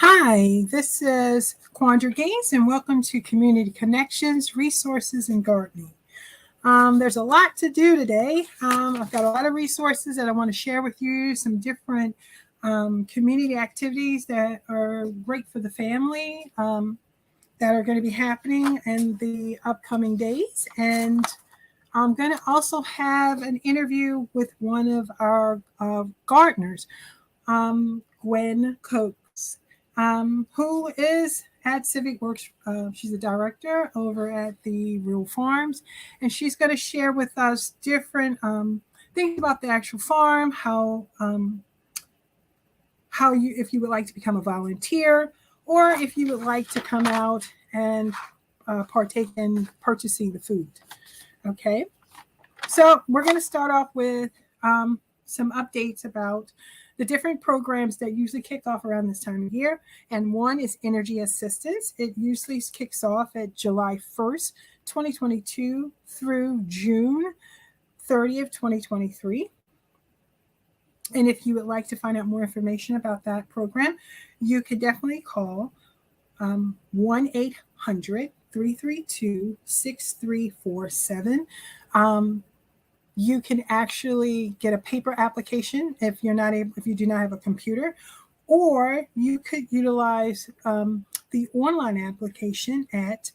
Hi, this is Quandra Gaines, and welcome to Community Connections, Resources, and Gardening. There's a lot to do today. I've got a lot of resources that I want to share with you, some different community activities that are great for the family that are going to be happening in the upcoming days. And I'm going to also have an interview with one of our gardeners, Gwen Coates, who is at Civic Works. She's a director over at the Rural Farms, and she's going to share with us different things about the actual farm, how you, if you would like to become a volunteer, or if you would like to come out and partake in purchasing the food. Okay, so we're going to start off with some updates about the different programs that usually kick off around this time of year. And one is energy assistance. It usually kicks off at July 1st, 2022 through June 30th, 2023. And if you would like to find out more information about that program, you could definitely call 1-800-332-6347. You can actually get a paper application if you do not have a computer, or you could utilize the online application at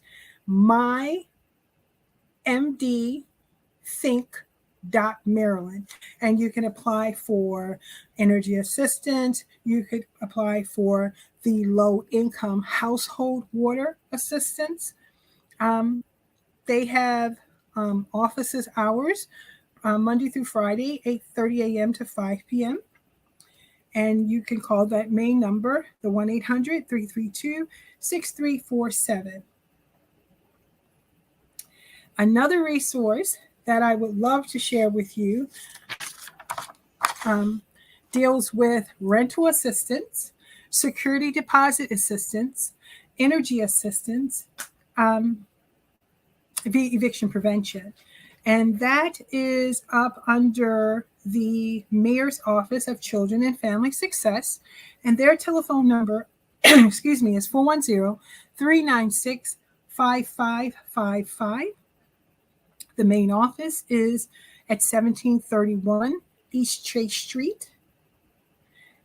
mymdthink.maryland, and you can apply for energy assistance. You could apply for the low income household water assistance. They have offices hours Monday through Friday, 8:30 a.m. to 5 p.m. And you can call that main number, the 1-800-332-6347. Another resource that I would love to share with you deals with rental assistance, security deposit assistance, energy assistance, eviction prevention. And that is up under the Mayor's Office of Children and Family Success. And their telephone number, is 410-396-5555. The main office is at 1731 East Chase Street.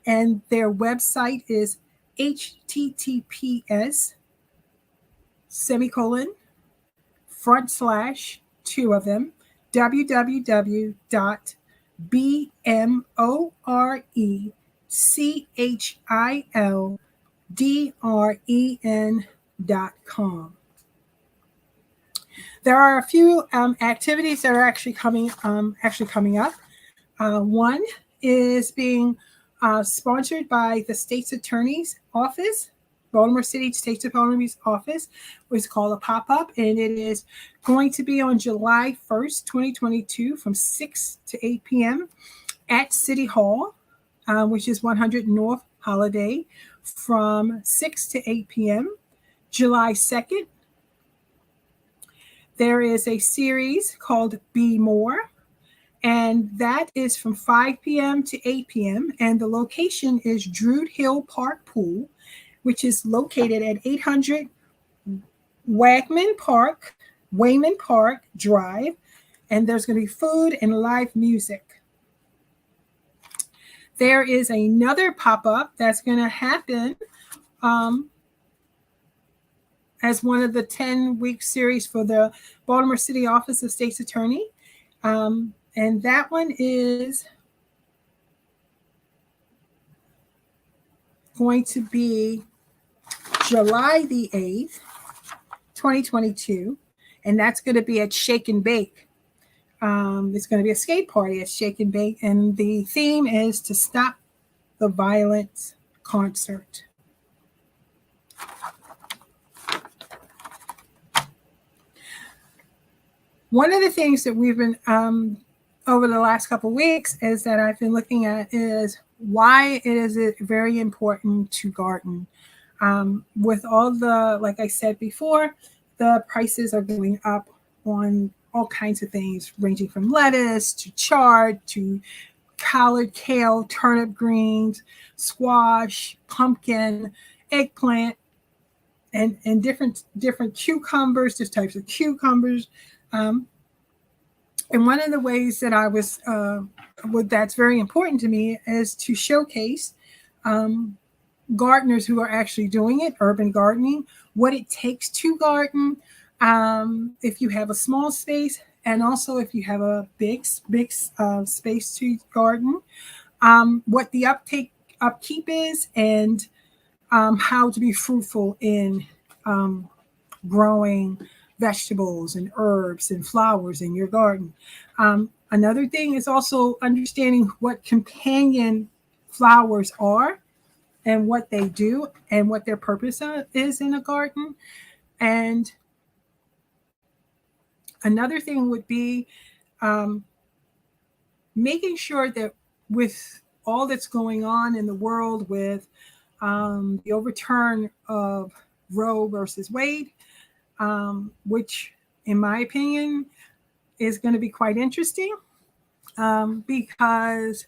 And their website is https://two of them, www.bmorechildren.com. There are a few activities that are actually coming up. One is being sponsored by the State's Attorney's Office, Baltimore City State's Attorney's Office, which is called a pop-up, and it is going to be on July 1st, 2022 from 6 to 8 p.m. at City Hall, which is 100 North Holiday, from 6 to 8 p.m. July 2nd, there is a series called Be More, and that is from 5 p.m. to 8 p.m. And the location is Druid Hill Park Pool, which is located at 800 Wayman Park Drive. And there's going to be food and live music. There is another pop-up that's going to happen as one of the 10-week series for the Baltimore City Office of State's Attorney. And that one is going to be July the 8th, 2022. And that's going to be at Shake and Bake. It's going to be a skate party at Shake and Bake. And the theme is to stop the violence concert. One of the things that we've been over the last couple of weeks is that I've been looking at is why it is very important to garden. With all the, like I said before, the prices are going up on all kinds of things, ranging from lettuce to chard to collard, kale, turnip greens, squash, pumpkin, eggplant, and different cucumbers, just types of cucumbers. And one of the ways that I was that's very important to me is to showcase gardeners who are actually doing it, urban gardening, what it takes to garden, if you have a small space, and also if you have a big space to garden, what the upkeep is, and how to be fruitful in growing vegetables and herbs and flowers in your garden. Another thing is also understanding what companion flowers are and what they do and what their purpose is in a garden. And another thing would be making sure that with all that's going on in the world with the overturn of Roe versus Wade, which in my opinion is going to be quite interesting, because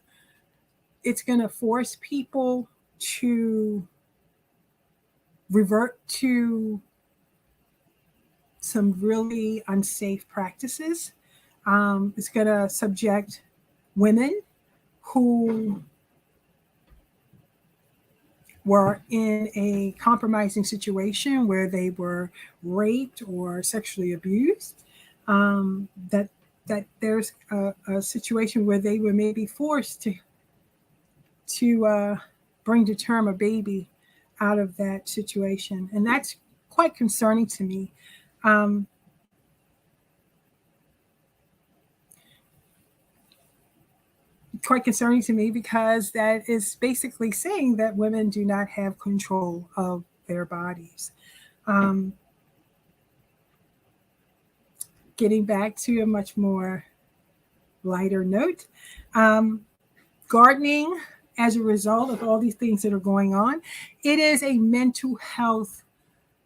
it's going to force people to revert to some really unsafe practices. It's going to subject women who were in a compromising situation where they were raped or sexually abused, that there's a situation where they were maybe forced to bring to term a baby out of that situation. And that's quite concerning to me. Quite concerning to me because that is basically saying that women do not have control of their bodies. Getting back to a much more lighter note, gardening, as a result of all these things that are going on, it is a mental health.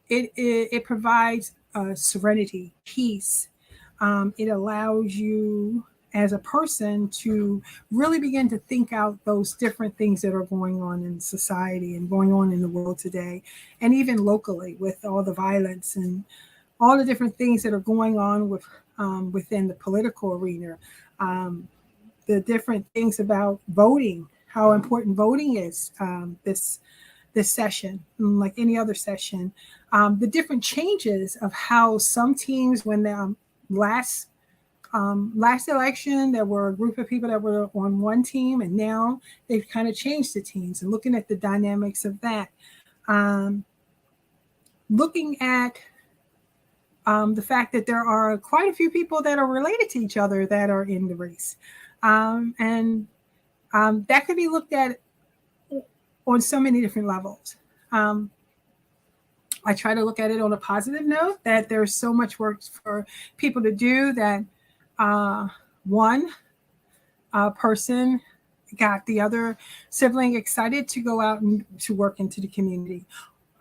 It provides serenity, peace. It allows you as a person to really begin to think out those different things that are going on in society and going on in the world today, and even locally with all the violence and all the different things that are going on with within the political arena, the different things about voting, how important voting is this session, like any other session, the different changes of how some teams, when the last election, there were a group of people that were on one team, and now they've kind of changed the teams, and looking at the dynamics of that, looking at the fact that there are quite a few people that are related to each other that are in the race, and that could be looked at on so many different levels. I try to look at it on a positive note, that there's so much work for people to do, that one person got the other sibling excited to go out and to work into the community.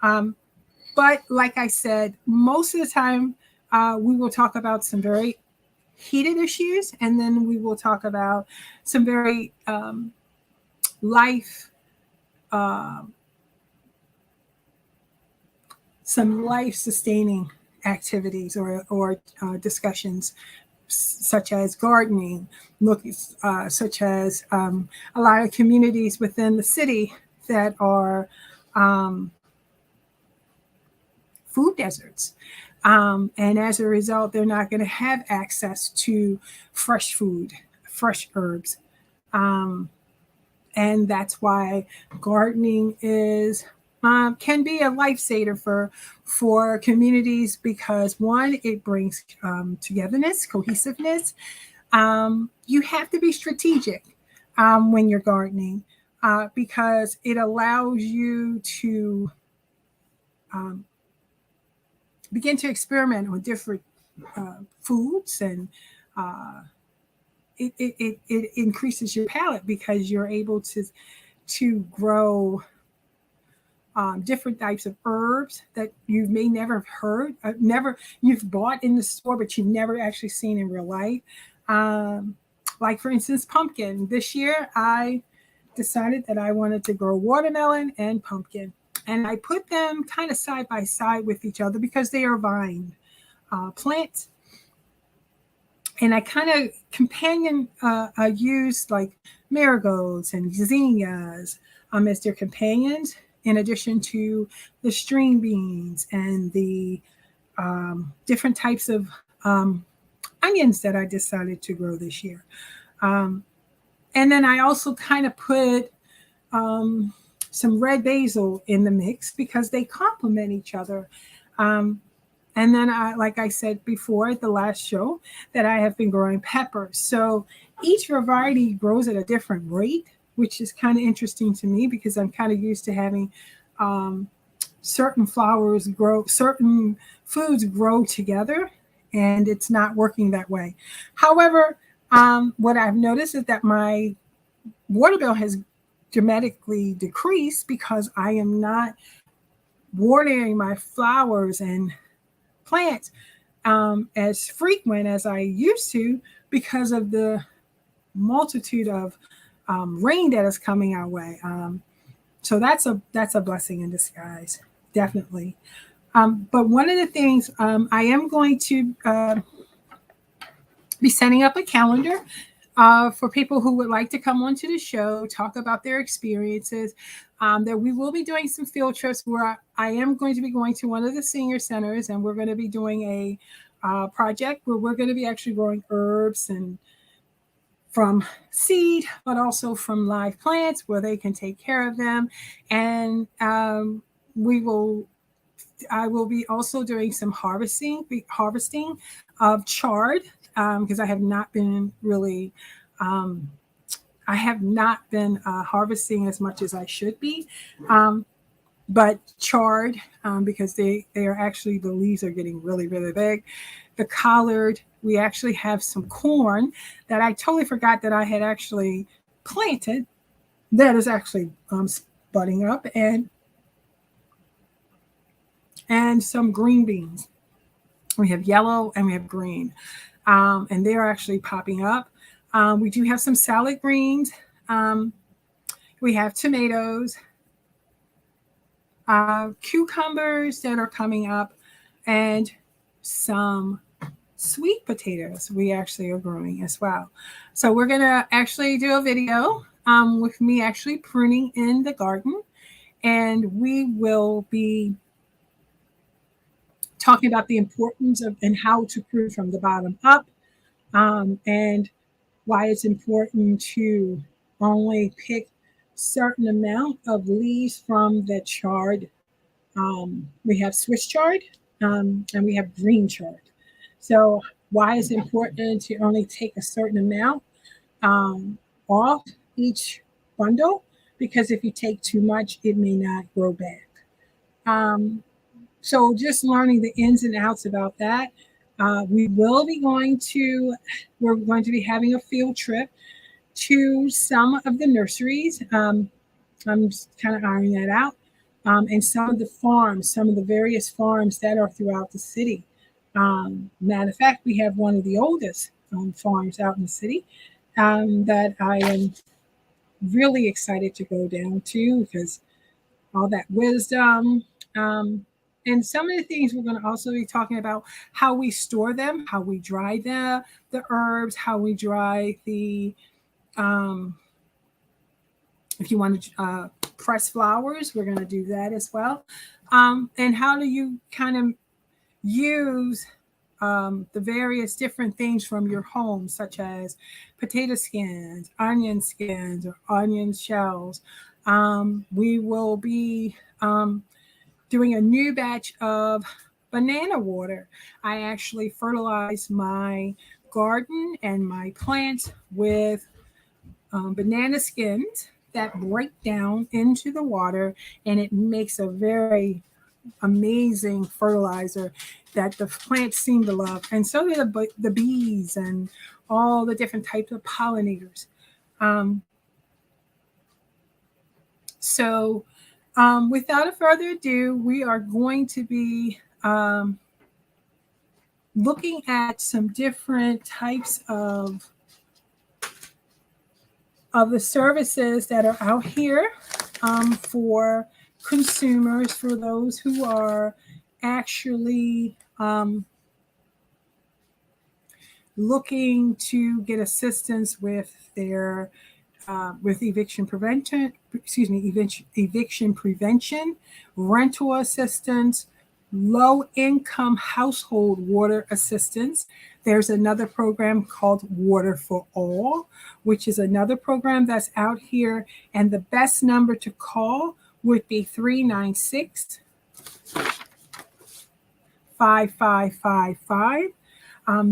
But like I said, most of the time we will talk about some very heated issues, and then we will talk about some very life-sustaining activities or discussions, such as gardening, such as a lot of communities within the city that are food deserts. And as a result, they're not going to have access to fresh food, fresh herbs. And that's why gardening is can be a lifesaver for communities, because one, it brings togetherness, cohesiveness. You have to be strategic when you're gardening, because it allows you to begin to experiment on different foods, and it increases your palate, because you're able to grow different types of herbs that you may never have heard, you've bought in the store, but you've never actually seen in real life. Like, for instance, pumpkin. This year, I decided that I wanted to grow watermelon and pumpkin. And I put them kind of side by side with each other because they are vine plants. And I kind of companion used like marigolds and zinnias as their companions, in addition to the string beans and the different types of onions that I decided to grow this year. And then I also kind of put some red basil in the mix because they complement each other. And then, like I said before at the last show, that I have been growing peppers. So each variety grows at a different rate, which is kind of interesting to me because I'm kind of used to having certain flowers grow, certain foods grow together, and it's not working that way. However, what I've noticed is that my water bill has dramatically decreased because I am not watering my flowers and plants as frequent as I used to because of the multitude of rain that is coming our way. So that's a blessing in disguise, definitely. But one of the things I am going to be setting up a calendar for people who would like to come onto the show, talk about their experiences. That we will be doing some field trips where I am going to be going to one of the senior centers, and we're going to be doing a project where we're going to be actually growing herbs and from seed, but also from live plants where they can take care of them. And I will be also doing some harvesting of chard because I have not been really harvesting as much as I should be. But chard, because they are actually, the leaves are getting really, really big. The collard, we actually have some corn that I totally forgot that I had actually planted that is actually budding up, and some green beans. We have yellow and we have green, and they're actually popping up. We do have some salad greens. We have tomatoes, cucumbers that are coming up, and some sweet potatoes we actually are growing as well. So we're going to actually do a video with me actually pruning in the garden, and we will be talking about the importance of and how to prune from the bottom up, and why it's important to only pick certain amount of leaves from the chard. We have Swiss chard, and we have green chard. So why is it important to only take a certain amount off each bundle? Because if you take too much, it may not grow back. So just learning the ins and outs about that. We're going to be having a field trip to some of the nurseries. I'm just kind of ironing that out. And some of the various farms that are throughout the city. Matter of fact, we have one of the oldest farms out in the city that I am really excited to go down to because all that wisdom. And some of the things we're going to also be talking about how we store them, how we dry the herbs, how we dry the, if you want to press flowers, we're going to do that as well. And how do you kind of use the various different things from your home, such as potato skins, onion skins, or onion shells. We will be doing a new batch of banana water. I actually fertilize my garden and my plants with banana skins that break down into the water, and it makes a very amazing fertilizer that the plants seem to love. And so do the bees and all the different types of pollinators. So without further ado, we are going to be looking at some different types of the services that are out here for consumers, for those who are actually looking to get assistance with their with eviction prevention, eviction prevention, rental assistance, low-income household water assistance. There's another program called Water for All, which is another program that's out here, and the best number to call would be 396 5555.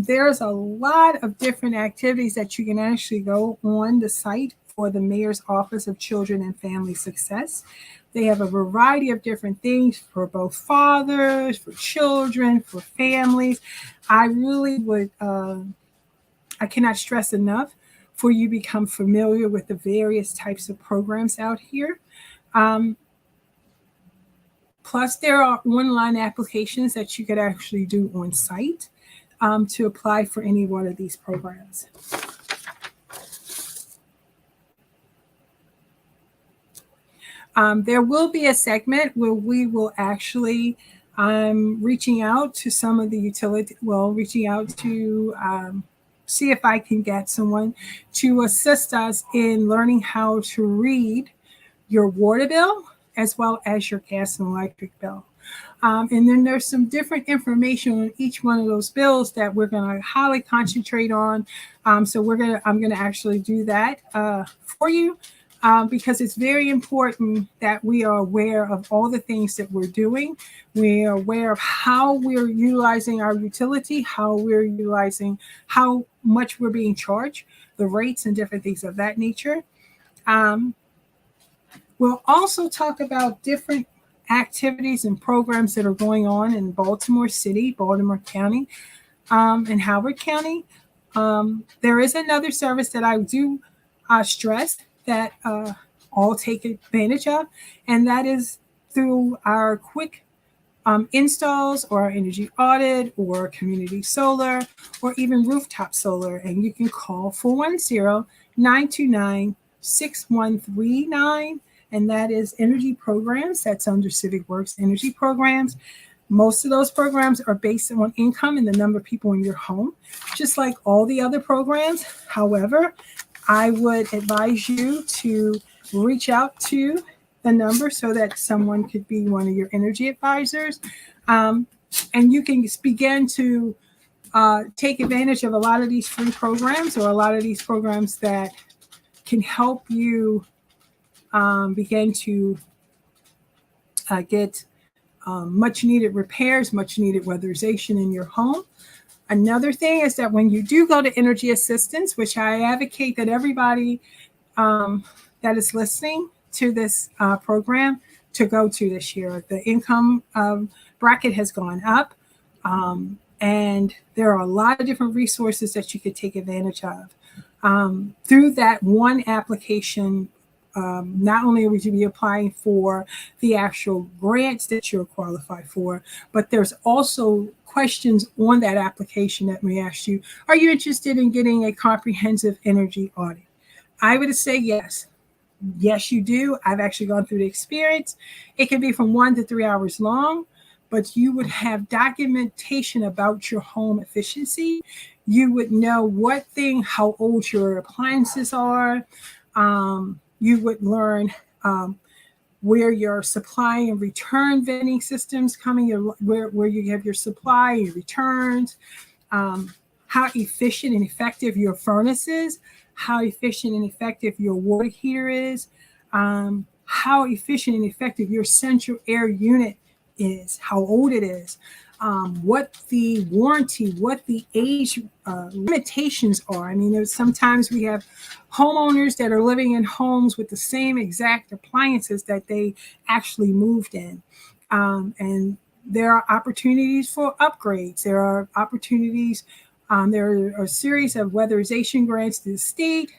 There's a lot of different activities that you can actually go on the site for the Mayor's Office of Children and Family Success. They have a variety of different things for both fathers, for children, for families. I really would, I cannot stress enough for you to become familiar with the various types of programs out here. Plus, there are online applications that you could actually do on site to apply for any one of these programs. There will be a segment where we will actually reaching out to some of the reaching out to see if I can get someone to assist us in learning how to read your water bill as well as your gas and electric bill. And then there's some different information on each one of those bills that we're going to highly concentrate on. So I'm going to actually do that for you because it's very important that we are aware of all the things that we're doing. We are aware of how we're utilizing our utility, how much we're being charged, the rates and different things of that nature. We'll also talk about different activities and programs that are going on in Baltimore City, Baltimore County, and Howard County. There is another service that I do stress that all take advantage of, and that is through our quick installs or our energy audit or community solar or even rooftop solar. And you can call 410-929-6139. And that is energy programs. That's under Civic Works Energy Programs. Most of those programs are based on income and the number of people in your home, just like all the other programs. However, I would advise you to reach out to the number so that someone could be one of your energy advisors. And you can begin to take advantage of a lot of these free programs or a lot of these programs that can help you begin to get much needed repairs, much needed weatherization in your home. Another thing is that when you do go to energy assistance, which I advocate that everybody that is listening to this program to go to this year, the income bracket has gone up, and there are a lot of different resources that you could take advantage of. Through that one application, not only would you be applying for the actual grants that you're qualified for, but there's also questions on that application that may ask you, are you interested in getting a comprehensive energy audit? I would say yes. Yes, you do. I've actually gone through the experience. It can be from 1 to 3 hours long, but you would have documentation about your home efficiency. You would know how old your appliances are. You would learn where your supply and return vending systems coming, where you have your supply and returns, how efficient and effective your furnace is, how efficient and effective your water heater is, how efficient and effective your central air unit is, how old it is, what the warranty, what the age limitations are. I mean, sometimes we have homeowners that are living in homes with the same exact appliances that they actually moved in. And there are opportunities for upgrades. There are opportunities. There are a series of weatherization grants through the state,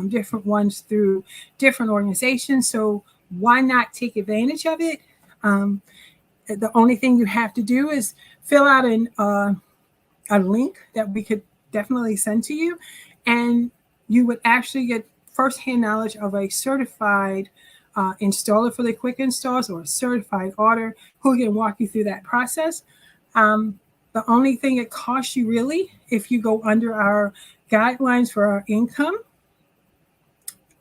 different ones through different organizations. So why not take advantage of it? The only thing you have to do is fill out a link that we could definitely send to you, and you would actually get firsthand knowledge of a certified installer for the quick installs or a certified auditor who can walk you through that process. The only thing it costs you really, if you go under our guidelines for our income,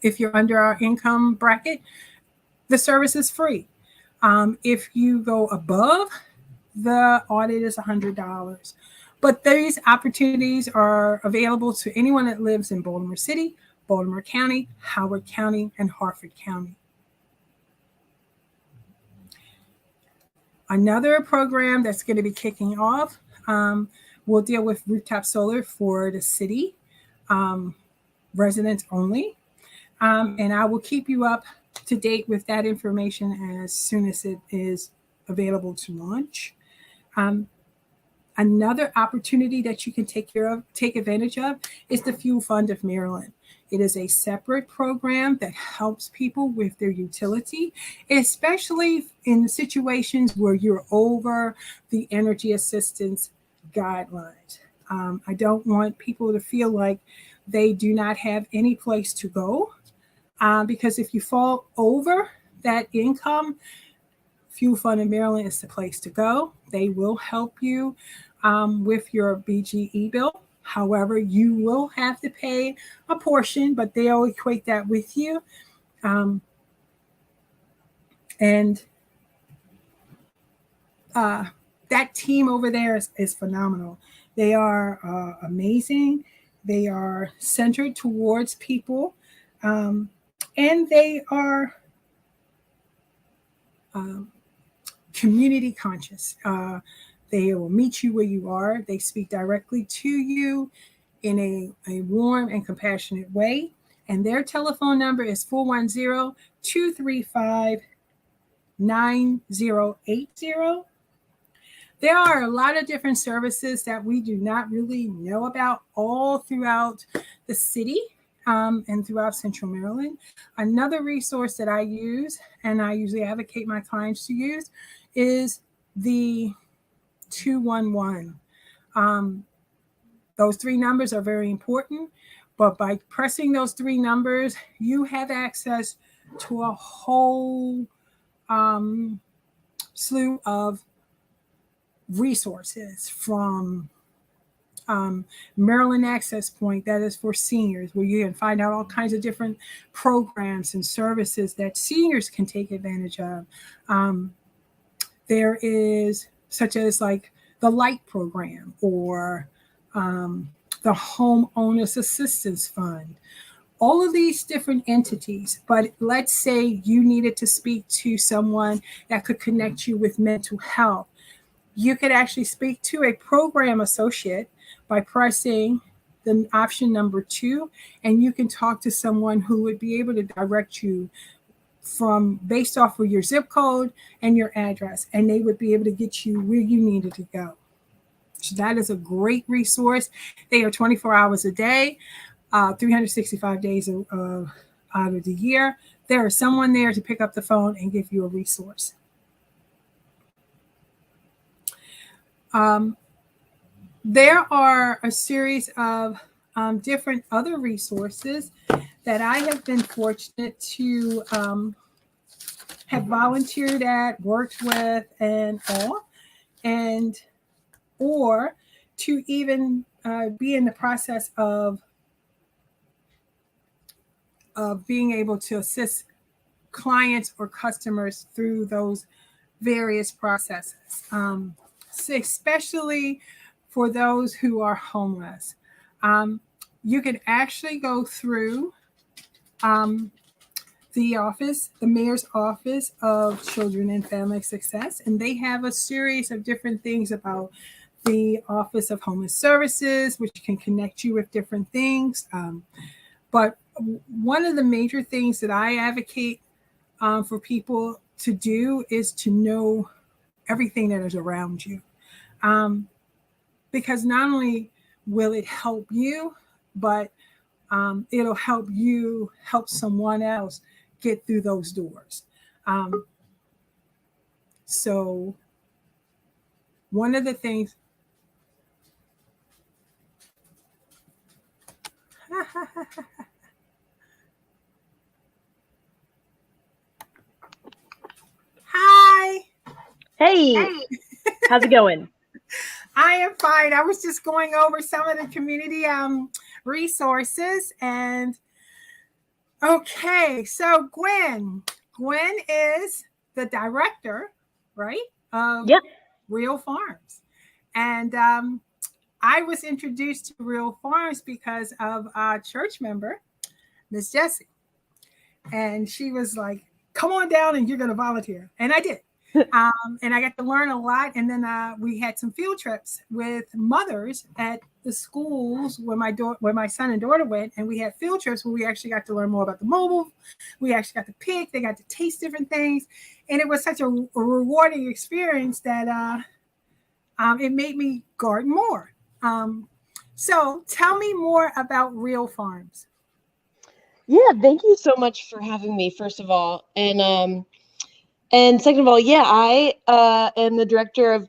if you're under our income bracket, the service is free. If you go above, the audit is $100. But these opportunities are available to anyone that lives in Baltimore City, Baltimore County, Howard County, and Harford County. Another program that's going to be kicking off will deal with rooftop solar for the city, residents only. And I will keep you up to date with that information as soon as it is available to launch. Another opportunity that you can take advantage of is the Fuel Fund of Maryland. It is a separate program that helps people with their utility, especially in situations where you're over the energy assistance guidelines. I don't want people to feel like they do not have any place to go, because if you fall over that income, Fuel Fund of Maryland is the place to go. They will help you with your BGE bill. However, you will have to pay a portion, but they'll equate that with you. And that team over there is phenomenal. They are amazing. They are centered towards people, and they are community conscious. They will meet you where you are. They speak directly to you in a warm and compassionate way. And their telephone number is 410-235-9080. There are a lot of different services that we do not really know about all throughout the city and throughout Central Maryland. Another resource that I use, and I usually advocate my clients to use, is the 211. Those three numbers are very important, but by pressing those three numbers, you have access to a whole slew of resources, from Maryland Access Point, that is for seniors, where you can find out all kinds of different programs and services that seniors can take advantage of. There is such as like the LIGHT program, or the Homeowners Assistance Fund, all of these different entities. But let's say you needed to speak to someone that could connect you with mental health. You could actually speak to a program associate by pressing the option number 2, and you can talk to someone who would be able to direct you based off of your zip code and your address, and they would be able to get you where you needed to go. So that is a great resource. They are 24 hours a day, 365 days out of the year. There is someone there to pick up the phone and give you a resource. There are a series of different other resources that I have been fortunate to have volunteered at, worked with, and all, or to even be in the process of being able to assist clients or customers through those various processes, especially for those who are homeless. You can actually go through the Mayor's Office of Children and Family Success, and they have a series of different things about the Office of Homeless Services, which can connect you with different things. But one of the major things that I advocate for people to do is to know everything that is around you. Because not only will it help you, but it'll help you help someone else get through those doors. So one of the things, Hey, how's it going? I am fine. I was just going over some of the community resources. And okay, so Gwen is the director, right, of Yep. Real Farms. And I was introduced to Real Farms because of a church member, Miss Jessie. And she was like, come on down and you're going to volunteer. And I did. And I got to learn a lot. And then we had some field trips with mothers at the schools where my son and daughter went, and we had field trips where we actually got to learn more about the mobile. We actually got to pick. They got to taste different things, and it was such a rewarding experience that it made me garden more. So tell me more about Real Farms. Yeah, thank you so much for having me, first of all. And second of all, yeah, I am the director of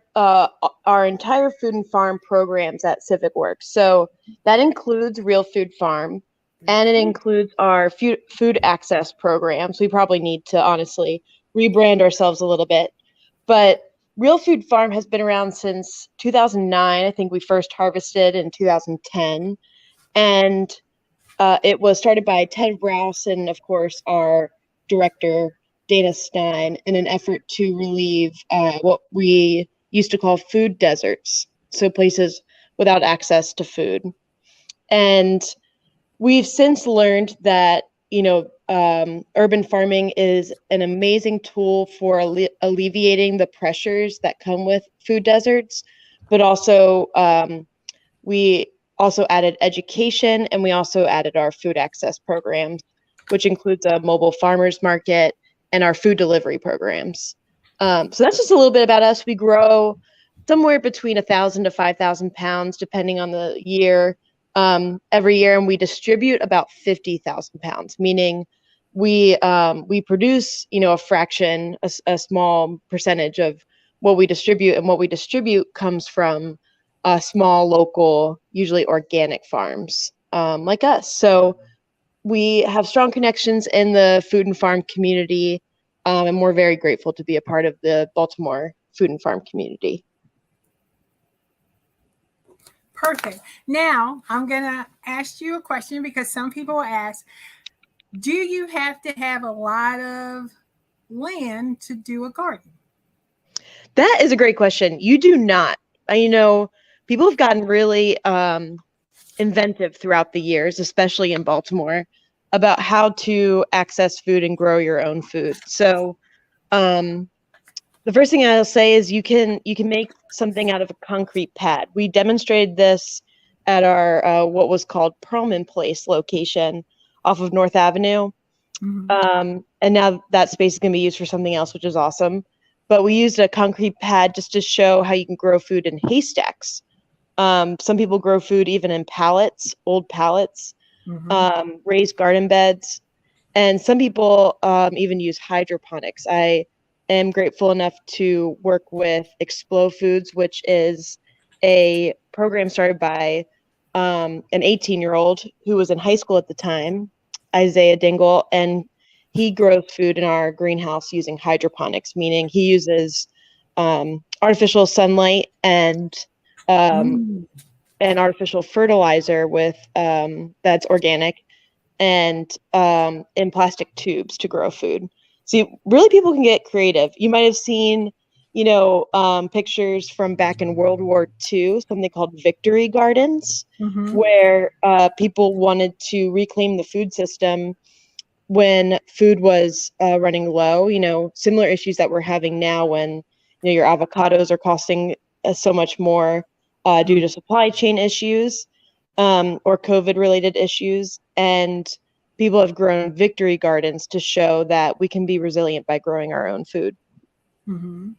our entire food and farm programs at Civic Works. So that includes Real Food Farm, and it includes our food access programs. We probably need to honestly rebrand ourselves a little bit. But Real Food Farm has been around since 2009. I think we first harvested in 2010. And it was started by Ted Rouse and, of course, our director, Dana Stein, in an effort to relieve what we used to call food deserts, so places without access to food. And we've since learned that, urban farming is an amazing tool for alleviating the pressures that come with food deserts, but also we also added education, and we also added our food access programs, which includes a mobile farmers market and our food delivery programs. So that's just a little bit about us. We grow somewhere between 1,000 to 5,000 pounds, depending on the year, every year, and we distribute about 50,000 pounds, meaning we produce, a fraction, a small percentage of what we distribute, and what we distribute comes from small, local, usually organic farms like us. So we have strong connections in the food and farm community, and we're very grateful to be a part of the Baltimore food and farm community. Perfect. Now I'm going to ask you a question because some people ask, do you have to have a lot of land to do a garden? That is a great question. You do not. People have gotten really inventive throughout the years, especially in Baltimore, about how to access food and grow your own food. So the first thing I'll say is you can make something out of a concrete pad. We demonstrated this at our what was called Perlman Place location off of North Avenue. Mm-hmm. And now that space is going to be used for something else, which is awesome. But we used a concrete pad just to show how you can grow food in haystacks. Some people grow food even in pallets, old pallets, mm-hmm. Raised garden beds. And some people even use hydroponics. I am grateful enough to work with Explo Foods, which is a program started by an 18-year-old who was in high school at the time, Isaiah Dingle, and he grows food in our greenhouse using hydroponics, meaning he uses artificial sunlight and artificial fertilizer with that's organic and in plastic tubes to grow food. See, really people can get creative. You might have seen, pictures from back in World War II, something called victory gardens, mm-hmm. where people wanted to reclaim the food system when food was running low, similar issues that we're having now when, your avocados are costing so much more due to supply chain issues or COVID-related issues. And people have grown victory gardens to show that we can be resilient by growing our own food. Mm-hmm.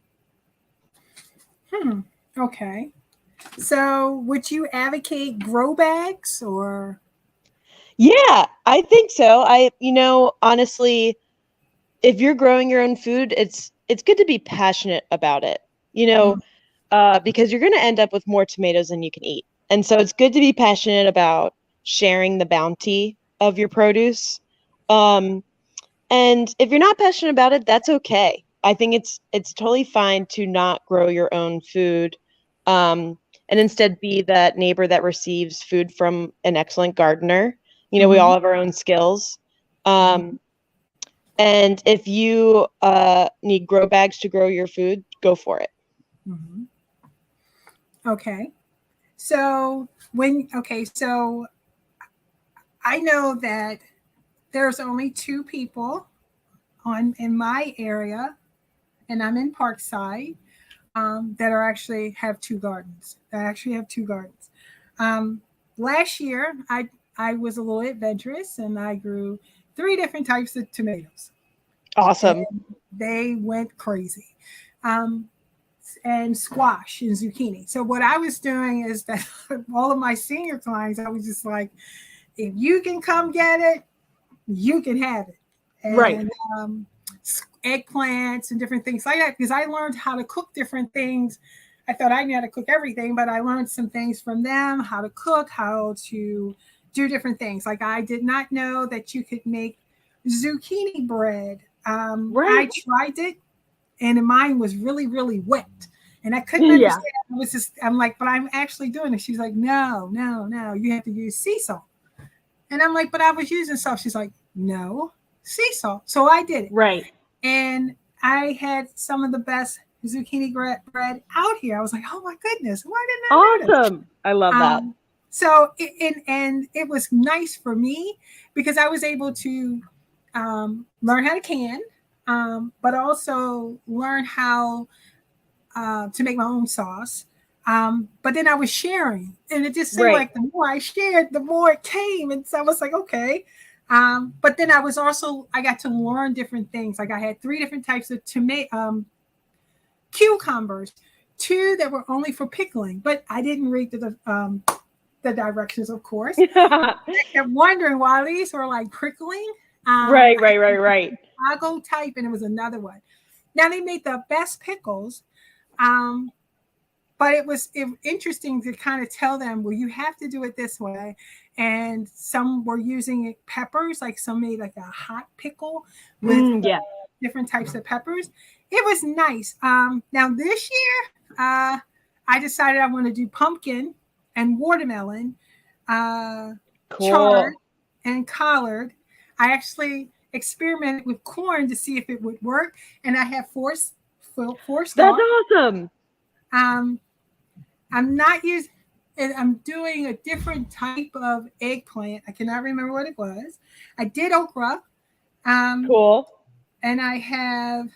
Okay. So would you advocate grow bags or? Yeah, I think so. Honestly, if you're growing your own food, it's good to be passionate about it, because you're going to end up with more tomatoes than you can eat. And so it's good to be passionate about sharing the bounty of your produce. And if you're not passionate about it, that's okay. I think it's totally fine to not grow your own food, and instead be that neighbor that receives food from an excellent gardener. You know, we all have our own skills. And if you need grow bags to grow your food, go for it. Mhm. Okay. So so I know that there's only two people in my area, and I'm in Parkside, that are actually have two gardens. That actually have two gardens. Um, Last year, I was a little adventurous, and I grew three different types of tomatoes. Awesome. And they went crazy. Um, and squash and zucchini. So what I was doing is that all of my senior clients, I was just like, if you can come get it, you can have it. And Right. Eggplants and different things like that, because I learned how to cook different things. I thought I knew how to cook everything, but I learned some things from them, how to cook, how to do different things. Like I did not know that you could make zucchini bread. I tried it, and mine was really, really wet. And I couldn't understand. I'm like, but I'm actually doing it. She's like, no, you have to use sea salt. And I'm like, but I was using salt. She's like, no, sea salt. So I did it. Right. And I had some of the best zucchini bread out here. I was like, oh my goodness, why didn't I know this? Awesome. I love that. So it was nice for me because I was able to learn how to can, but also learn how to make my own sauce. But then I was sharing, and it just seemed like the more I shared, the more it came. And so I was like, okay. But then I got to learn different things. Like I had three different types of cucumbers, two that were only for pickling, but I didn't read the directions, of course. I kept wondering why these were like prickling. Right. Chicago type, and it was another one. Now they made the best pickles. But it was interesting to kind of tell them, well, you have to do it this way. And some were using peppers, like some made like a hot pickle with different types of peppers. It was nice. Now this year, I decided I want to do pumpkin and watermelon, chard and collard. I actually experimented with corn to see if it would work, and I have four stalks. That's awesome. I'm doing a different type of eggplant. I cannot remember what it was. I did okra. Cool. And I have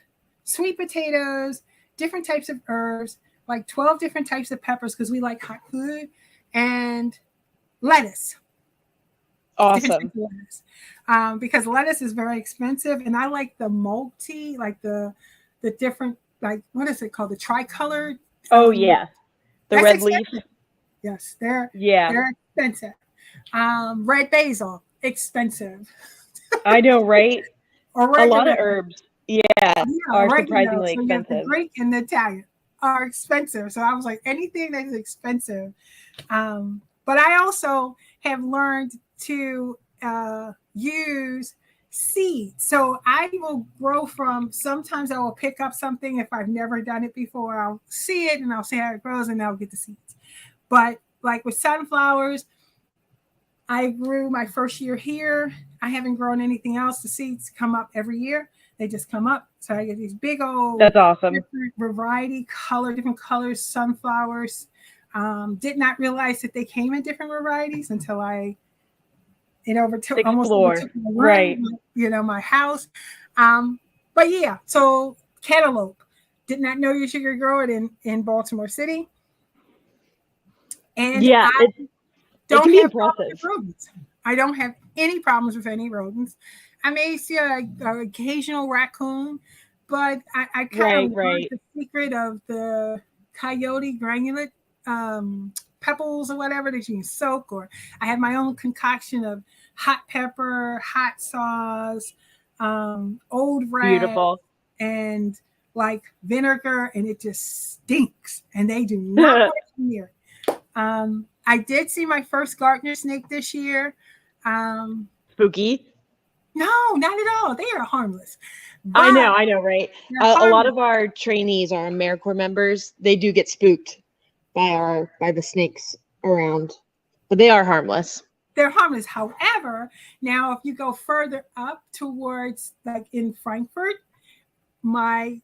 sweet potatoes, different types of herbs, like 12 different types of peppers because we like hot food, and lettuce. Awesome. Lettuce. Because lettuce is very expensive, and I like the multi, like the different, like what is it called? The tricolored. Oh yeah, the red leaf. Yes, they're expensive. Red basil, expensive. I know, right? Or a lot of herbs, are surprisingly expensive. The Greek and the Italian are expensive. So I was like, anything that is expensive. But I also have learned to use seeds. So I will grow from, sometimes I will pick up something if I've never done it before. I'll see it and I'll see how it grows and I'll get the seeds. But like with sunflowers, I grew my first year here. I haven't grown anything else. The seeds come up every year. They just come up. So I get these big old, that's awesome, different colors, sunflowers. Did not realize that they came in different varieties until almost overtook my house. But yeah, so cantaloupe. Did not know you should grow it in Baltimore City. And I don't have problems with rodents. I don't have any problems with any rodents. I may see an occasional raccoon, but I kind of learned the secret of the coyote granulate pebbles or whatever that you can soak. Or I have my own concoction of hot pepper, hot sauce, old rag, and like vinegar, and it just stinks. And they do not work here. I did see my first gardener snake this year. Spooky? No, not at all. They are harmless. I but know, right? they're A lot harmless. of our trainees, our AmeriCorps members, they do get spooked by the snakes around, but they are harmless. They're harmless. However, now if you go further up towards like in Frankfurt, my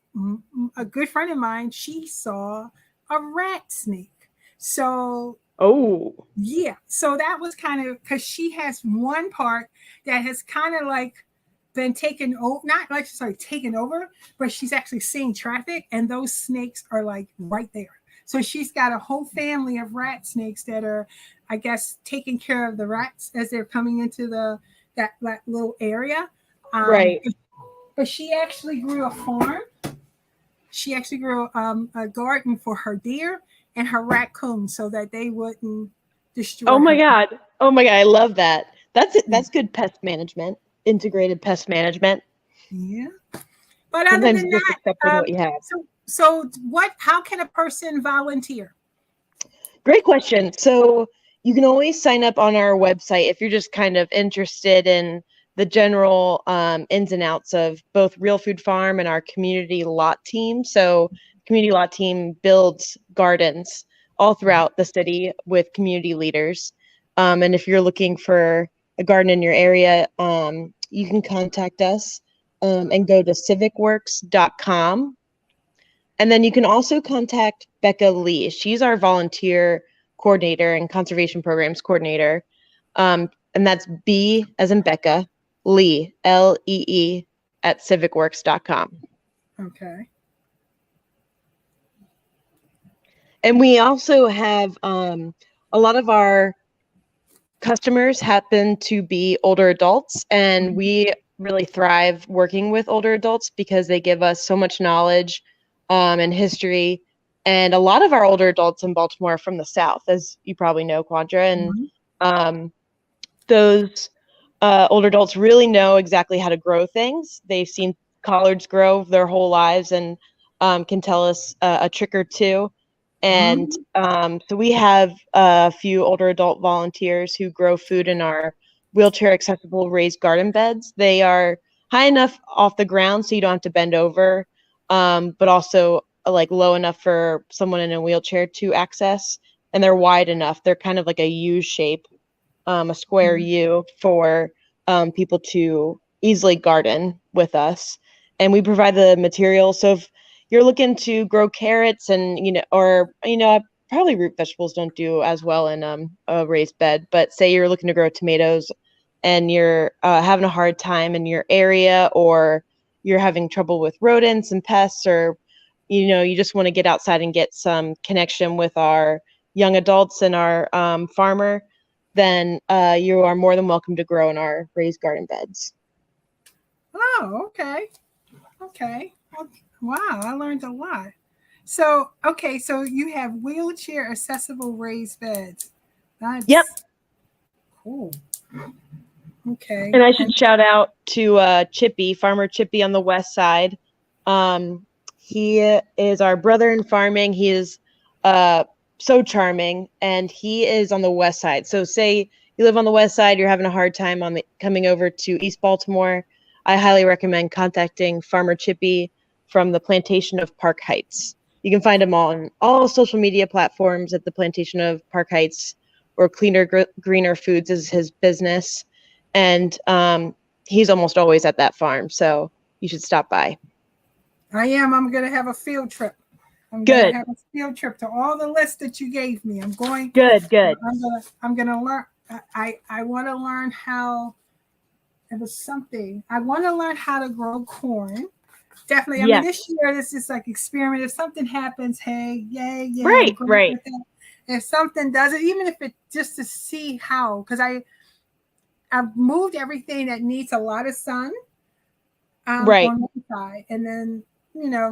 a good friend of mine, she saw a rat snake. So Oh, yeah, so that was kind of because she has one part that has kind of like been taken over, not like sorry, taken over, but she's actually seeing traffic, and those snakes are like right there. So she's got a whole family of rat snakes that are, I guess, taking care of the rats as they're coming into that little area. right. But she actually grew a farm. She actually grew a garden for her deer and her raccoons so that they wouldn't Oh destroy my her. God. Oh my God. I love that. That's good pest management, integrated pest management. Yeah. But other Sometimes than just that, accepting what you have. so what? How can a person volunteer? Great question. So you can always sign up on our website if you're just kind of interested in the general ins and outs of both Real Food Farm and our community lot team. So community lot team builds gardens all throughout the city with community leaders. And if you're looking for a garden in your area, you can contact us and go to civicworks.com. And then you can also contact Becca Lee. She's our volunteer coordinator and conservation programs coordinator. And that's B as in Becca, Lee, Lee, at civicworks.com. Okay. And we also have a lot of our customers happen to be older adults, and we really thrive working with older adults because they give us so much knowledge and history. And a lot of our older adults in Baltimore are from the South, as you probably know, Quandra. And those older adults really know exactly how to grow things. They've seen collards grow their whole lives and can tell us a trick or two. And so we have a few older adult volunteers who grow food in our wheelchair accessible raised garden beds. They are high enough off the ground so you don't have to bend over, but also like low enough for someone in a wheelchair to access. And they're wide enough. They're kind of like a U shape, a square U for people to easily garden with us. And we provide the material. So if you're looking to grow carrots and, probably root vegetables don't do as well in a raised bed, but say you're looking to grow tomatoes and you're having a hard time in your area, or you're having trouble with rodents and pests, or, you just want to get outside and get some connection with our young adults and our farmer, then you are more than welcome to grow in our raised garden beds. Oh, okay. Okay. Wow, I learned a lot. So, okay, so you have wheelchair accessible raised beds. That's Yep. cool. Okay. And I should shout out to Chippy, Farmer Chippy on the west side. He is our brother in farming. He is so charming, and he is on the west side. So say you live on the west side, you're having a hard time coming over to East Baltimore, I highly recommend contacting Farmer Chippy from the Plantation of Park Heights. You can find him on all social media platforms at the Plantation of Park Heights, or Cleaner Greener Foods is his business. And he's almost always at that farm, so you should stop by. I am. I'm going to have a field trip. I'm Good. going to have a field trip to all the lists that you gave me. I'm going. Good. I'm going to learn. I want to learn how. It was something. I want to learn how to grow corn. Definitely. I mean, this year, this is like experiment. If something happens, hey, yay. Right. If something doesn't, even if it just to see how, because I've moved everything that needs a lot of sun on one side, and then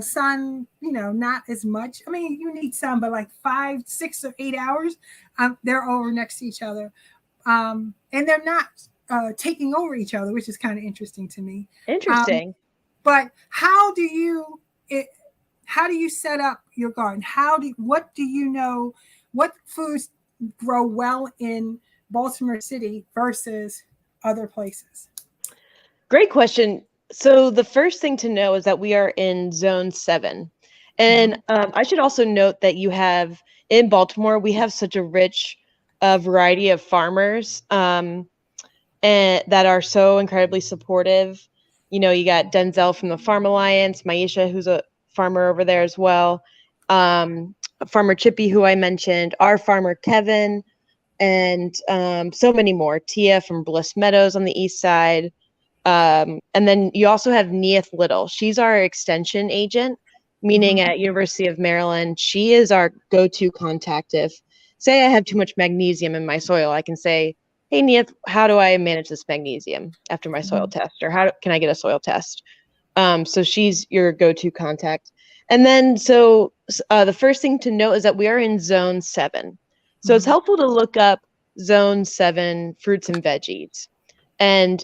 sun, not as much. I mean, you need sun, but like 5, 6, or 8 hours, they're over next to each other, and they're not taking over each other, which is kind of interesting to me. Interesting. But how do you set up your garden? What do you know? What foods grow well in Baltimore City versus other places? Great question. So the first thing to know is that we are in zone 7. And I should also note that you have in Baltimore, we have such a rich variety of farmers and that are so incredibly supportive. You know, you got Denzel from the Farm Alliance, Maisha, who's a farmer over there as well, Farmer Chippy, who I mentioned, our farmer Kevin, and so many more. Tia from Bliss Meadows on the east side. And then you also have Neith Little. She's our extension agent, meaning Mhm. at University of Maryland, she is our go-to contact. If, say, I have too much magnesium in my soil, I can say, hey, Neith, how do I manage this magnesium after my soil Mhm. test? Or can I get a soil test? So she's your go-to contact. And then, so the first thing to note is that we are in zone 7. So it's Mhm. helpful to look up zone 7 fruits and veggies. And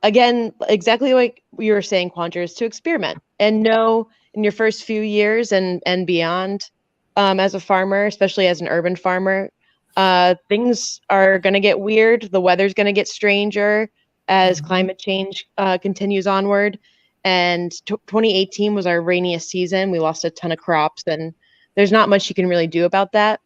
again, exactly like you were saying, Quandra, is to experiment and know in your first few years and beyond, as a farmer, especially as an urban farmer, things are going to get weird. The weather's going to get stranger as Mhm. climate change continues onward. And 2018 was our rainiest season. We lost a ton of crops, and there's not much you can really do about that.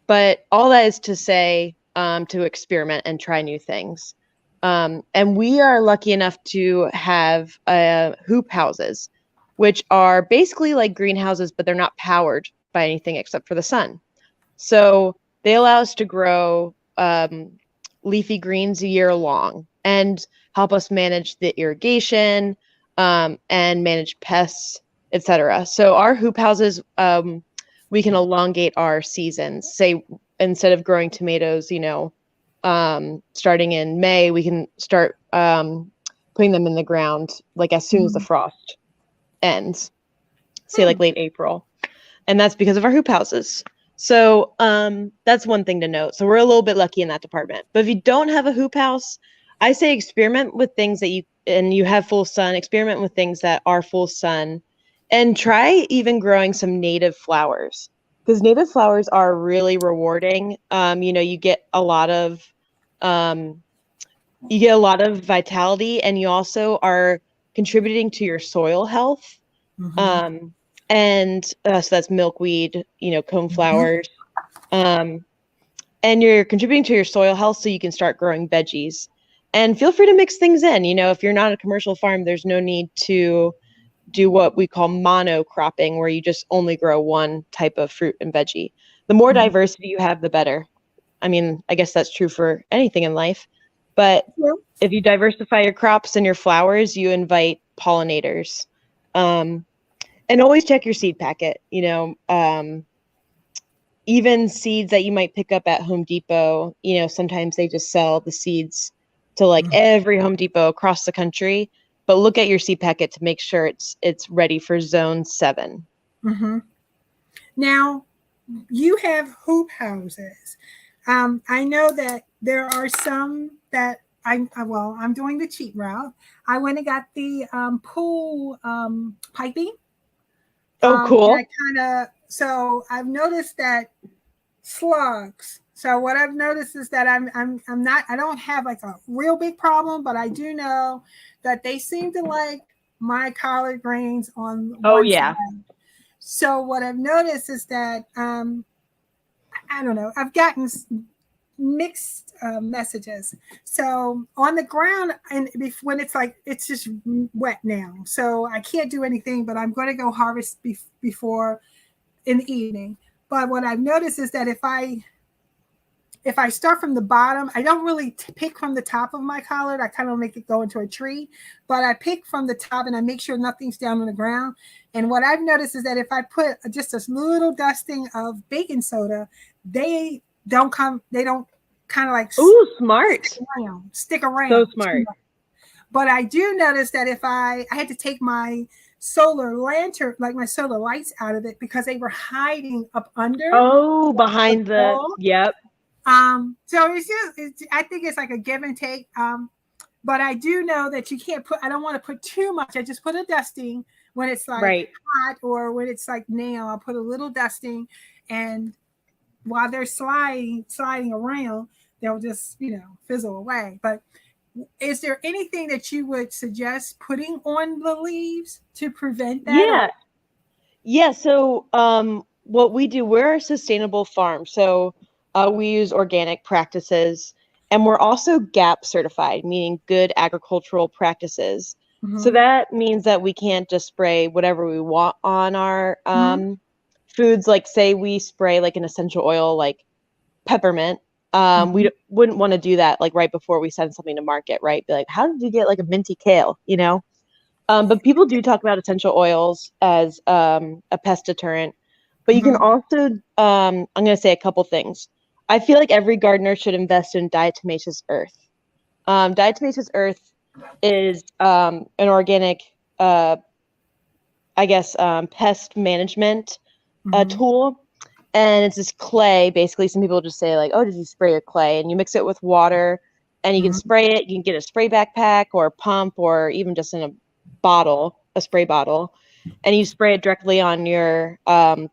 But all that is to say, to experiment and try new things. And we are lucky enough to have hoop houses, which are basically like greenhouses, but they're not powered by anything except for the sun. So they allow us to grow leafy greens a year long and help us manage the irrigation, and manage pests, etc. So our hoop houses, we can elongate our seasons. Say instead of growing tomatoes, starting in May, we can start putting them in the ground like as soon as the Mhm. frost ends, say like Hmm. late April. And that's because of our hoop houses. So that's one thing to note. So we're a little bit lucky in that department. But if you don't have a hoop house, I say experiment with things that you have full sun, experiment with things that are full sun, and try even growing some native flowers, because native flowers are really rewarding. Um, you get a lot of vitality, and you also are contributing to your soil health. Mhm. um, and so that's milkweed, Mhm. coneflowers, um, and you're contributing to your soil health so you can start growing veggies. And feel free to mix things in. If you're not a commercial farm, there's no need to do what we call monocropping, where you just only grow one type of fruit and veggie. The more Mhm. diversity you have, the better. I mean, I guess that's true for anything in life, but Well, if you diversify your crops and your flowers, you invite pollinators. Um, and always check your seed packet. Even seeds that you might pick up at Home Depot, sometimes they just sell the seeds to like mhm. every Home Depot across the country. But look at your seed packet to make sure it's ready for zone 7. Mhm. Now, you have hoop houses. I know that there are some that well, I'm doing the cheat route. I went and got the pool piping. Oh, And I cool. kind of, so I've noticed that slugs. So what I've noticed is that I'm not, I don't have like a real big problem, but I do know that they seem to like my collard greens on Oh, one yeah. side. So what I've noticed is that I don't know. I've gotten mixed messages. So on the ground, and when it's like it's just wet now, so I can't do anything. But I'm going to go harvest before in the evening. But what I've noticed is that if I start from the bottom, I don't really pick from the top of my collard. I kind of make it go into a tree, but I pick from the top and I make sure nothing's down on the ground. And what I've noticed is that if I put just a little dusting of baking soda, they they don't kind of like Ooh, smart. stick So around too smart. much. But I do notice that if I had to take my solar lantern, like my solar lights out of it because they were hiding up under Oh, the behind the, wall. yep. So I think it's like a give and take. But I do know that you can't I don't want to put too much. I just put a dusting when it's like Right. hot or when it's like now. I'll put a little dusting, and while they're sliding around, they'll just fizzle away. But Is there anything that you would suggest putting on the leaves to prevent that? Yeah. Yeah. So what we do, we're a sustainable farm. So we use organic practices, and we're also GAP certified, meaning good agricultural practices. So Mm-hmm. that means that we can't just spray whatever we want on our Mm-hmm. foods. Like say we spray like an essential oil like peppermint. Mm-hmm. Wouldn't want to do that like right before we send something to market, right? Be like, how did you get like a minty kale, you know? But people do talk about essential oils as a pest deterrent. But you can Mm-hmm. also, I'm going to say a couple things. I feel like every gardener should invest in diatomaceous earth. Diatomaceous earth is an organic, uh, I guess, pest management Mm-hmm. tool. And it's this clay. Basically, some people just say like, "Oh, did you spray your clay?" And you mix it with water, and you can Mm-hmm. spray it. You can get a spray backpack or a pump, or even just in a bottle, a spray bottle, and you spray it directly on your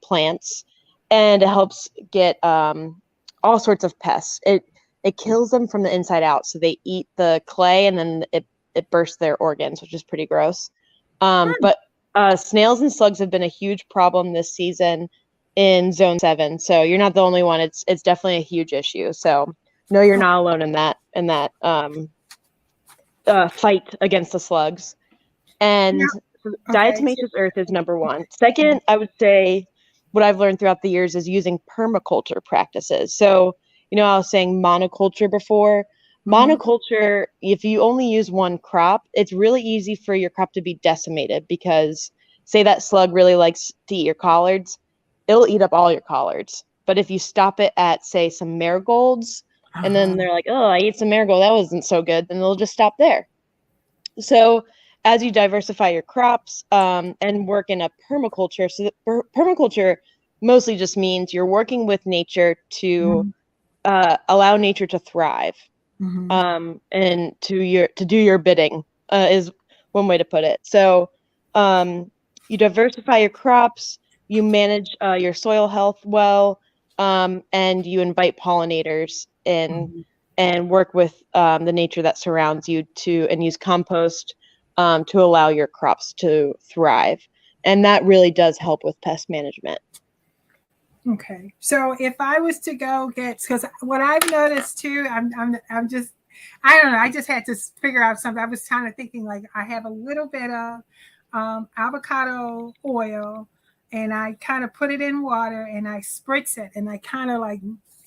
plants, and it helps get all sorts of pests. It kills them from the inside out, so they eat the clay, and then it bursts their organs, which is pretty gross. But snails and slugs have been a huge problem this season in Zone 7. So you're not the only one. It's definitely a huge issue. So no, you're not alone in that fight against the slugs. Yeah. And Okay. diatomaceous earth is number one. Second, I would say what I've learned throughout the years is using permaculture practices. So, I was saying monoculture before. Mm-hmm. Monoculture, if you only use one crop, it's really easy for your crop to be decimated because, say, that slug really likes to eat your collards, it'll eat up all your collards. But if you stop it at, say, some marigolds, and then Uh-huh. they're like, oh, I ate some marigold, that wasn't so good, then they'll just stop there. So as you diversify your crops and work in a permaculture, so permaculture mostly just means you're working with nature to Mm-hmm. allow nature to thrive Mm-hmm. and to do your bidding is one way to put it. So you diversify your crops, you manage your soil health well, and you invite pollinators in Mm-hmm. and work with the nature that surrounds you and use compost to allow your crops to thrive. And that really does help with pest management. Okay. So if I was to go get, because what I've noticed too, I'm just, I don't know. I just had to figure out something. I was kind of thinking like I have a little bit of avocado oil, and I kind of put it in water and I spritz it, and I kind of like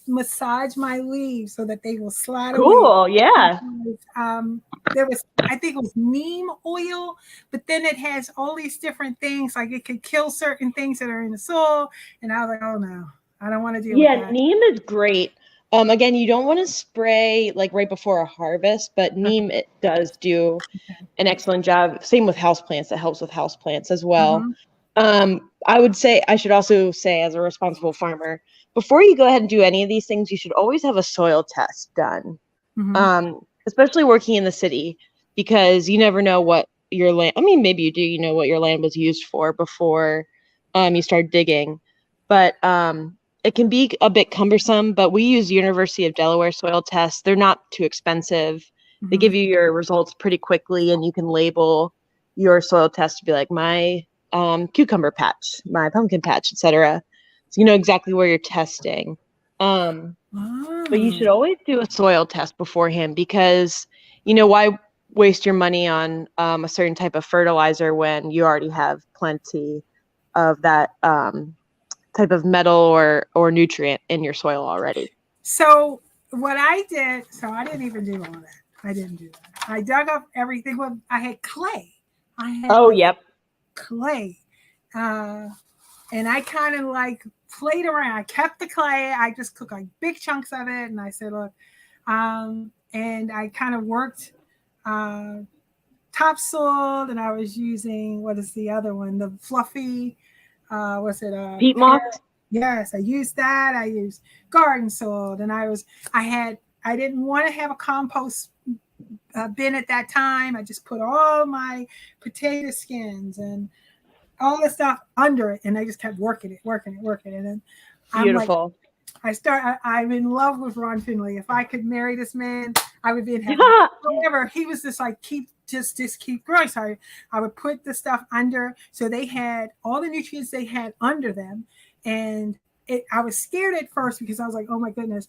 massage my leaves so that they will slide away. Cool. Yeah. There was, I think it was neem oil, but then it has all these different things, like it could kill certain things that are in the soil. And I was like, oh no, I don't want to deal with Yeah, that. neem is great. Again, you don't want to spray like right before a harvest, but Okay. neem it does do an excellent job. Same with houseplants. It helps with houseplants as well. Mm-hmm. I would say I should also say as a responsible farmer, before you go ahead and do any of these things, you should always have a soil test done. Mm-hmm. Especially working in the city, because you never know what your land, I mean, maybe you do, you know what your land was used for before you start digging. But it can be a bit cumbersome, but we use University of Delaware soil tests. They're not too expensive. They Mm-hmm. give you your results pretty quickly, and you can label your soil test to be like my cucumber patch, my pumpkin patch, etc. So you know exactly where you're testing. But you should Oh. always do a soil test beforehand because, why waste your money on a certain type of fertilizer when you already have plenty of that type of metal or nutrient in your soil already? So what I did, so I didn't even do all that. I didn't do that. I dug up everything. Well, I had clay. I had Oh, like yep. clay. Uh, and I kind of like played around. I kept the clay. I just took like big chunks of it, and I said, "Look," and I kind of worked uh, topsoil, and I was using what is the other one? The fluffy. What's it? Peat Pear. moss. Yes, I used that. I used garden soil, and I had. I didn't want to have a compost bin at that time. I just put all my potato skins and all the stuff under it, and I just kept working it, and then I'm like, Beautiful. I'm in love with Ron Finley. If I could marry this man, I would be in heaven. However, he was just like, just keep growing. So I would put the stuff under. So they had all the nutrients they had under them. And I was scared at first because I was like, oh my goodness,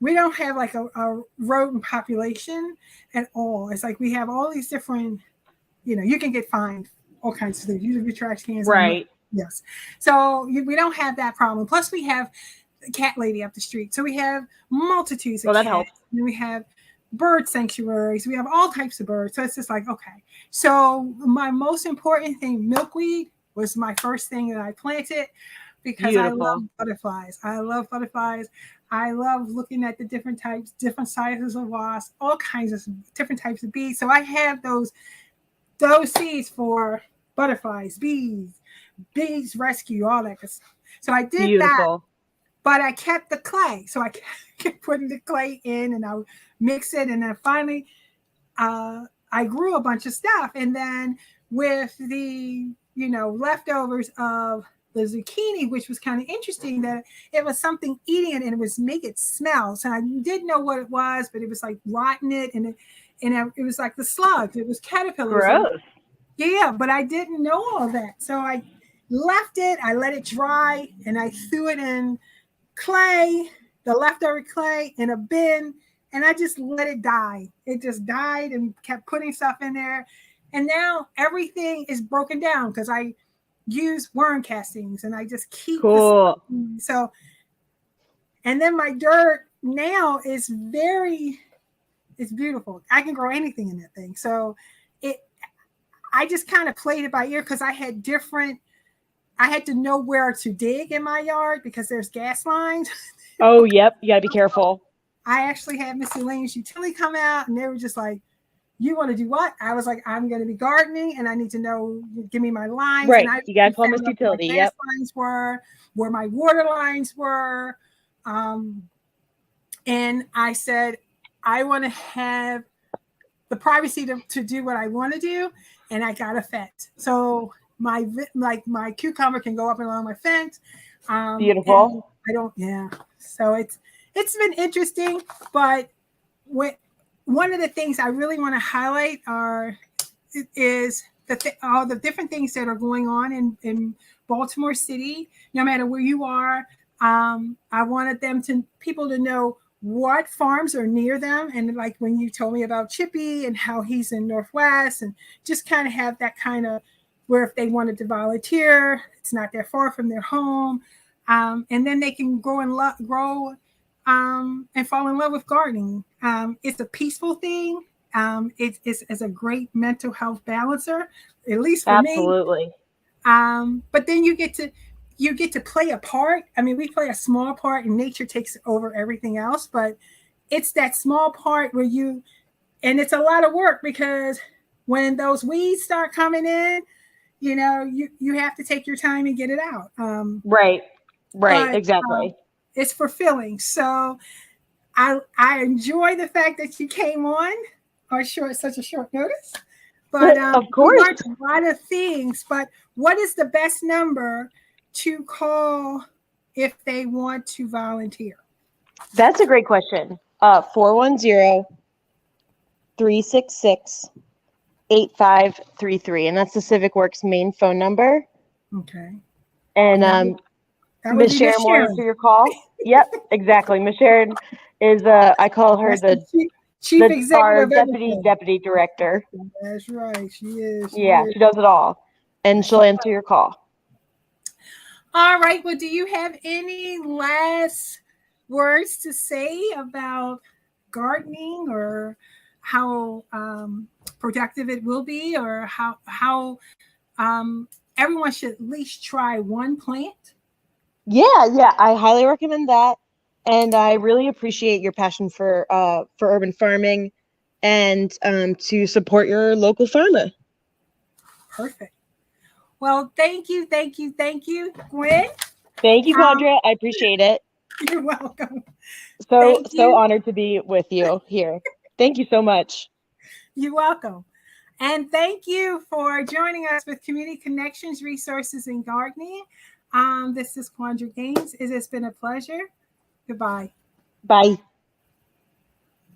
we don't have like a rodent population at all. It's like we have all these different, you can get fined all kinds of things. Use your trash cans. Right. Yes. So we don't have that problem. Plus we have a cat lady up the street. So we have multitudes of that cats. helps. And we have bird sanctuaries. We have all types of birds. So it's just like, okay. So my most important thing, milkweed, was my first thing that I planted because Beautiful. I love butterflies. I love looking at the different types, different sizes of wasps, all kinds of different types of bees. So I have those seeds for butterflies, bees rescue, all that good stuff. So I did that, but I kept the clay. So I kept putting the clay in and I would mix it. And then finally, I grew a bunch of stuff. And then with the, leftovers of the zucchini, which was kind of interesting that it was something eating it and it was make it smell. So I didn't know what it was, but it was like rotting it. And it was like the slugs. It was caterpillars. Gross. Yeah, but I didn't know all that. So I left it, I let it dry, and I threw it in clay, the leftover clay, in a bin, and I just let it die. It just died and kept putting stuff in there. And now everything is broken down because I use worm castings and I just keep cool. So, and then my dirt now is it's beautiful. I can grow anything in that thing. So I just kind of played it by ear because I had to know where to dig in my yard because there's gas lines. Oh, yep. You gotta be careful. I actually had Miscellaneous Utility come out and they were just like, you want to do what? I was like, I'm going to be gardening and I need to know, give me my lines. Right. And You got to call Miss Utility. Where my gas lines were, where my water lines were. And I said, I want to have the privacy to do what I want to do. And I got a fence. So my cucumber can go up and along my fence. Beautiful. So it's been interesting, but one of the things I really want to highlight is all the different things that are going on in Baltimore City. No matter where you are, I wanted people to know what farms are near them. And like when you told me about Chippy and how he's in Northwest, and just kind of have that kind of where if they wanted to volunteer, it's not that far from their home. And then they can grow and fall in love with gardening. It's a peaceful thing. It's a great mental health balancer, at least for me. Absolutely. But then you get to play a part. I mean, we play a small part and nature takes over everything else, but it's that small part where and it's a lot of work because when those weeds start coming in, you have to take your time and get it out. Right. Exactly. It's fulfilling. So I enjoy the fact that you came on such a short notice. But of course, we learned a lot of things. But what is the best number to call if they want to volunteer? That's a great question. 410-366-8533. And that's the Civic Works main phone number. Okay. And Miss Sharon will answer your call. Yep, exactly. Miss Sharon is I call her the chief executive deputy director. That's right. She is. She does it all. And she'll answer your call. All right. Well, do you have any last words to say about gardening or how productive it will be, or how everyone should at least try one plant? Yeah, I highly recommend that. And I really appreciate your passion for urban farming and to support your local farmer. Perfect. Well, thank you, Gwen. Thank you, Quandra. I appreciate it. You're welcome. So honored to be with you here. Thank you so much. You're welcome. And thank you for joining us with Community Connections, Resources, and Gardening. This is Quandra Gaines. It has been a pleasure. Goodbye. Bye.